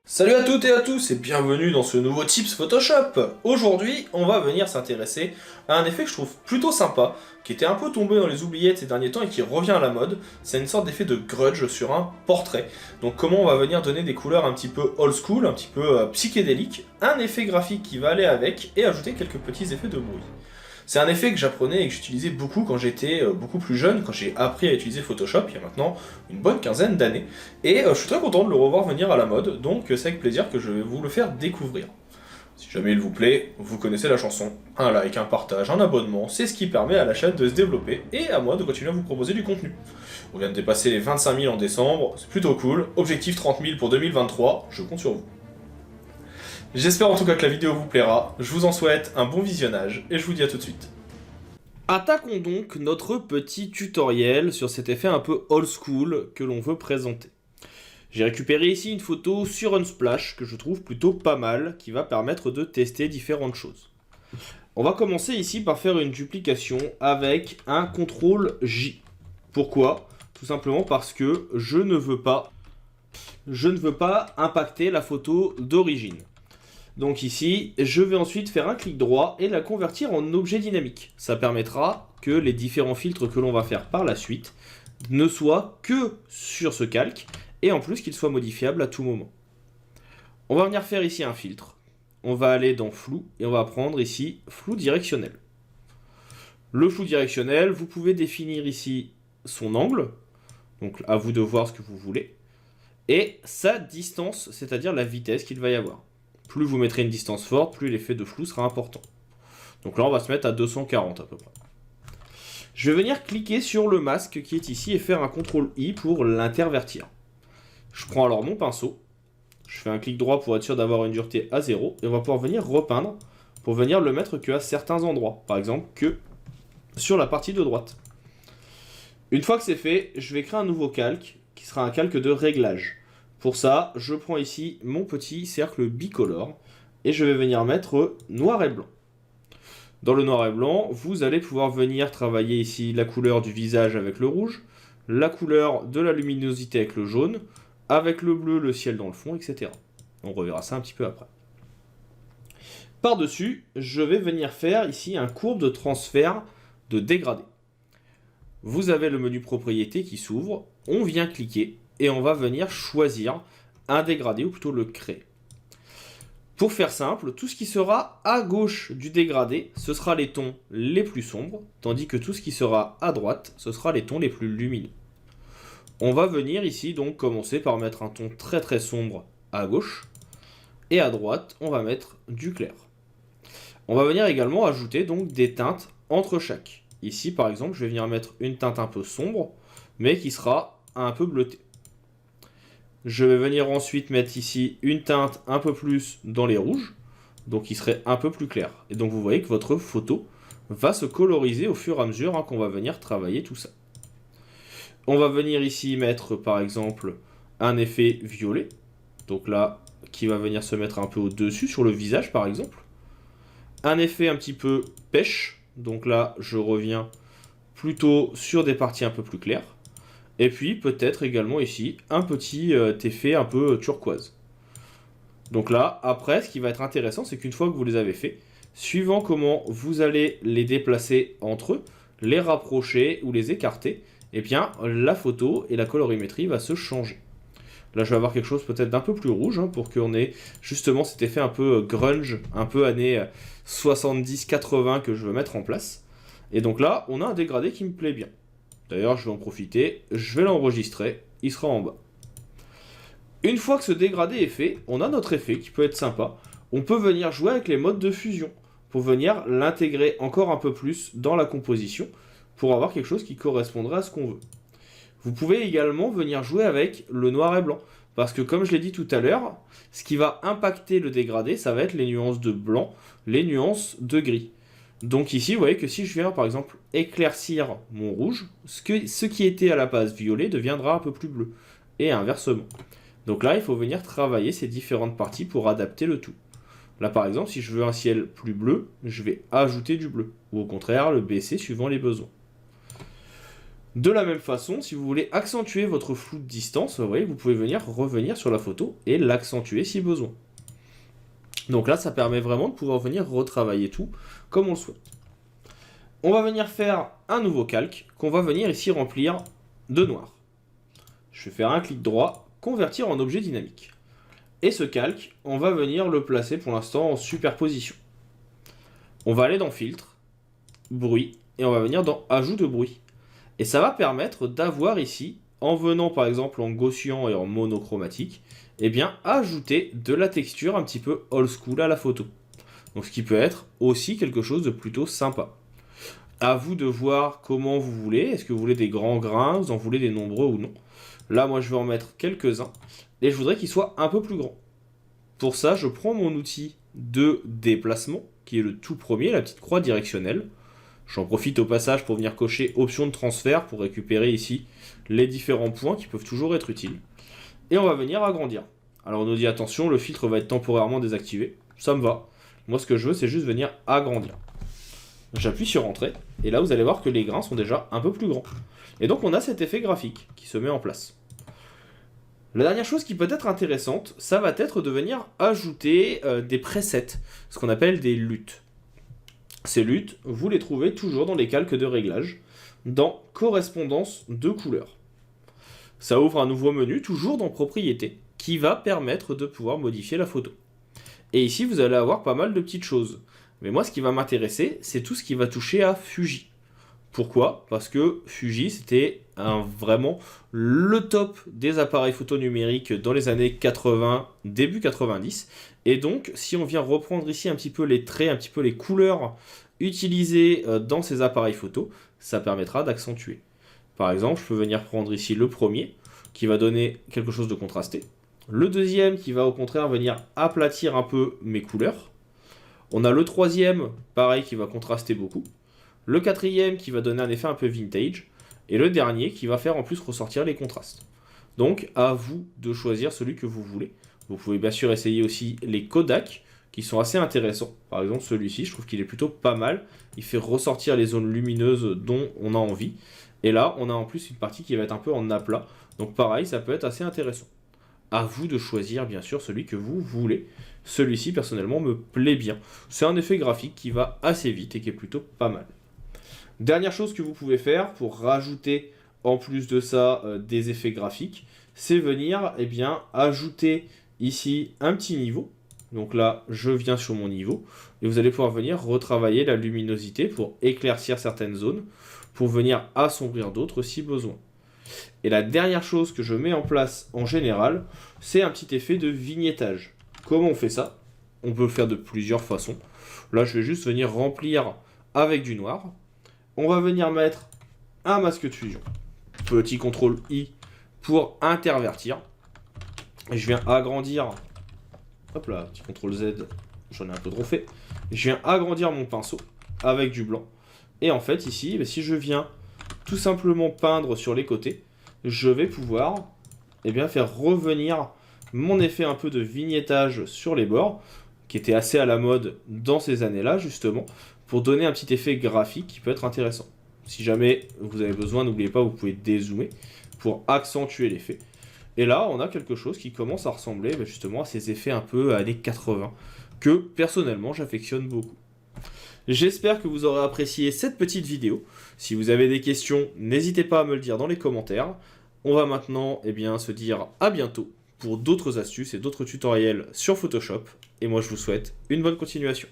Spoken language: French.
Salut à toutes et à tous et bienvenue dans ce nouveau Tips Photoshop. Aujourd'hui, on va venir s'intéresser à un effet que je trouve plutôt sympa, qui était un peu tombé dans les oubliettes ces derniers temps et qui revient à la mode. C'est une sorte d'effet de grudge sur un portrait. Donc comment on va venir donner des couleurs un petit peu old school, un petit peu psychédéliques, un effet graphique qui va aller avec et ajouter quelques petits effets de bruit. C'est un effet que j'apprenais et que j'utilisais beaucoup quand j'étais beaucoup plus jeune, quand j'ai appris à utiliser Photoshop, il y a maintenant une bonne quinzaine d'années. Et je suis très content de le revoir venir à la mode, donc c'est avec plaisir que je vais vous le faire découvrir. Si jamais il vous plaît, vous connaissez la chanson. Un like, un partage, un abonnement, c'est ce qui permet à la chaîne de se développer et à moi de continuer à vous proposer du contenu. On vient de dépasser les 25 000 en décembre, c'est plutôt cool. Objectif 30 000 pour 2023, je compte sur vous. J'espère en tout cas que la vidéo vous plaira, je vous en souhaite un bon visionnage et je vous dis à tout de suite. Attaquons donc notre petit tutoriel sur cet effet un peu old school que l'on veut présenter. J'ai récupéré ici une photo sur Unsplash que je trouve plutôt pas mal, qui va permettre de tester différentes choses. On va commencer ici par faire une duplication avec un CTRL J. Pourquoi? Tout simplement parce que je ne veux pas impacter la photo d'origine. Donc ici, je vais ensuite faire un clic droit et la convertir en objet dynamique. Ça permettra que les différents filtres que l'on va faire par la suite ne soient que sur ce calque et en plus qu'ils soient modifiables à tout moment. On va venir faire ici un filtre. On va aller dans flou et on va prendre ici flou directionnel. Le flou directionnel, vous pouvez définir ici son angle, donc à vous de voir ce que vous voulez, et sa distance, c'est-à-dire la vitesse qu'il va y avoir. Plus vous mettrez une distance forte, plus l'effet de flou sera important. Donc là, on va se mettre à 240 à peu près. Je vais venir cliquer sur le masque qui est ici et faire un CTRL I pour l'intervertir. Je prends alors mon pinceau, je fais un clic droit pour être sûr d'avoir une dureté à 0, et on va pouvoir venir repeindre pour venir le mettre que à certains endroits, par exemple que sur la partie de droite. Une fois que c'est fait, je vais créer un nouveau calque qui sera un calque de réglage. Pour ça, je prends ici mon petit cercle bicolore et je vais venir mettre noir et blanc. Dans le noir et blanc, vous allez pouvoir venir travailler ici la couleur du visage avec le rouge, la couleur de la luminosité avec le jaune, avec le bleu, le ciel dans le fond, etc. On reverra ça un petit peu après. Par-dessus, je vais venir faire ici un courbe de transfert de dégradé. Vous avez le menu propriétés qui s'ouvre, on vient cliquer et on va venir choisir un dégradé ou plutôt le créer. Pour faire simple, tout ce qui sera à gauche du dégradé, ce sera les tons les plus sombres, tandis que tout ce qui sera à droite, ce sera les tons les plus lumineux. On va venir ici donc commencer par mettre un ton très très sombre à gauche, et à droite, on va mettre du clair. On va venir également ajouter donc des teintes entre chaque. Ici par exemple, je vais venir mettre une teinte un peu sombre, mais qui sera un peu bleutée. Je vais venir ensuite mettre ici une teinte un peu plus dans les rouges, donc qui serait un peu plus clair. Et donc vous voyez que votre photo va se coloriser au fur et à mesure qu'on va venir travailler tout ça. On va venir ici mettre par exemple un effet violet, donc là qui va venir se mettre un peu au-dessus sur le visage par exemple. Un effet un petit peu pêche, donc là je reviens plutôt sur des parties un peu plus claires. Et puis peut-être également ici un petit effet un peu turquoise. Donc là, après, ce qui va être intéressant, c'est qu'une fois que vous les avez fait, suivant comment vous allez les déplacer entre eux, les rapprocher ou les écarter, eh bien la photo et la colorimétrie va se changer. Là, je vais avoir quelque chose peut-être d'un peu plus rouge, pour qu'on ait justement cet effet un peu grunge, un peu années 70-80 que je veux mettre en place. Et donc là, on a un dégradé qui me plaît bien. D'ailleurs, je vais en profiter, je vais l'enregistrer, il sera en bas. Une fois que ce dégradé est fait, on a notre effet qui peut être sympa. On peut venir jouer avec les modes de fusion pour venir l'intégrer encore un peu plus dans la composition pour avoir quelque chose qui correspondrait à ce qu'on veut. Vous pouvez également venir jouer avec le noir et blanc parce que comme je l'ai dit tout à l'heure, ce qui va impacter le dégradé, ça va être les nuances de blanc, les nuances de gris. Donc ici, vous voyez que si je viens par exemple éclaircir mon rouge, ce qui était à la base violet deviendra un peu plus bleu, et inversement. Donc là, il faut venir travailler ces différentes parties pour adapter le tout. Là par exemple, si je veux un ciel plus bleu, je vais ajouter du bleu, ou au contraire le baisser suivant les besoins. De la même façon, si vous voulez accentuer votre flou de distance, vous voyez, vous pouvez revenir sur la photo et l'accentuer si besoin. Donc là, ça permet vraiment de pouvoir venir retravailler tout comme on le souhaite. On va venir faire un nouveau calque qu'on va venir ici remplir de noir. Je vais faire un clic droit, convertir en objet dynamique. Et ce calque, on va venir le placer pour l'instant en superposition. On va aller dans filtre, bruit, et on va venir dans ajout de bruit. Et ça va permettre d'avoir ici, en venant par exemple en gaussian et en monochromatique, eh bien ajouter de la texture un petit peu old school à la photo. Donc ce qui peut être aussi quelque chose de plutôt sympa. À vous de voir comment vous voulez. Est-ce que vous voulez des grands grains, vous en voulez des nombreux ou non. Là, moi, je vais en mettre quelques-uns. Et je voudrais qu'ils soient un peu plus grands. Pour ça, je prends mon outil de déplacement, qui est le tout premier, la petite croix directionnelle. J'en profite au passage pour venir cocher option de transfert pour récupérer ici les différents points qui peuvent toujours être utiles. Et on va venir agrandir. Alors on nous dit attention, le filtre va être temporairement désactivé. Ça me va. Moi, ce que je veux, c'est juste venir agrandir. J'appuie sur Entrée, et là vous allez voir que les grains sont déjà un peu plus grands. Et donc on a cet effet graphique qui se met en place. La dernière chose qui peut être intéressante, ça va être de venir ajouter des presets, ce qu'on appelle des LUT. Ces LUT, vous les trouvez toujours dans les calques de réglage, dans correspondance de couleurs. Ça ouvre un nouveau menu, toujours dans Propriétés, qui va permettre de pouvoir modifier la photo. Et ici vous allez avoir pas mal de petites choses. Mais moi, ce qui va m'intéresser, c'est tout ce qui va toucher à Fuji. Pourquoi? Parce que Fuji, c'était vraiment le top des appareils photo numériques dans les années 80, début 90. Et donc, si on vient reprendre ici un petit peu les traits, un petit peu les couleurs utilisées dans ces appareils photo, ça permettra d'accentuer. Par exemple, je peux venir prendre ici le premier, qui va donner quelque chose de contrasté. Le deuxième, qui va au contraire venir aplatir un peu mes couleurs. On a le troisième, pareil, qui va contraster beaucoup. Le quatrième, qui va donner un effet un peu vintage. Et le dernier, qui va faire en plus ressortir les contrastes. Donc, à vous de choisir celui que vous voulez. Vous pouvez bien sûr essayer aussi les Kodak, qui sont assez intéressants. Par exemple, celui-ci, je trouve qu'il est plutôt pas mal. Il fait ressortir les zones lumineuses dont on a envie. Et là, on a en plus une partie qui va être un peu en aplat. Donc pareil, ça peut être assez intéressant. À vous de choisir bien sûr celui que vous voulez. Celui-ci personnellement me plaît bien. C'est un effet graphique qui va assez vite et qui est plutôt pas mal. Dernière chose que vous pouvez faire pour rajouter en plus de ça des effets graphiques, c'est venir ajouter ici un petit niveau. Donc là, je viens sur mon niveau et vous allez pouvoir venir retravailler la luminosité pour éclaircir certaines zones, pour venir assombrir d'autres si besoin. Et la dernière chose que je mets en place en général, c'est un petit effet de vignettage. Comment on fait ça? On peut le faire de plusieurs façons. Là, je vais juste venir remplir avec du noir. On va venir mettre un masque de fusion. Petit CTRL I pour intervertir. Et je viens agrandir. Hop là, petit CTRL Z, j'en ai un peu trop fait. Je viens agrandir mon pinceau avec du blanc. Et en fait, ici, si je viens tout simplement peindre sur les côtés, je vais pouvoir faire revenir mon effet un peu de vignettage sur les bords, qui était assez à la mode dans ces années-là, justement, pour donner un petit effet graphique qui peut être intéressant. Si jamais vous avez besoin, n'oubliez pas, vous pouvez dézoomer pour accentuer l'effet. Et là, on a quelque chose qui commence à ressembler justement à ces effets un peu années 80, que personnellement j'affectionne beaucoup. J'espère que vous aurez apprécié cette petite vidéo. Si vous avez des questions, n'hésitez pas à me le dire dans les commentaires. On va maintenant se dire à bientôt pour d'autres astuces et d'autres tutoriels sur Photoshop. Et moi je vous souhaite une bonne continuation.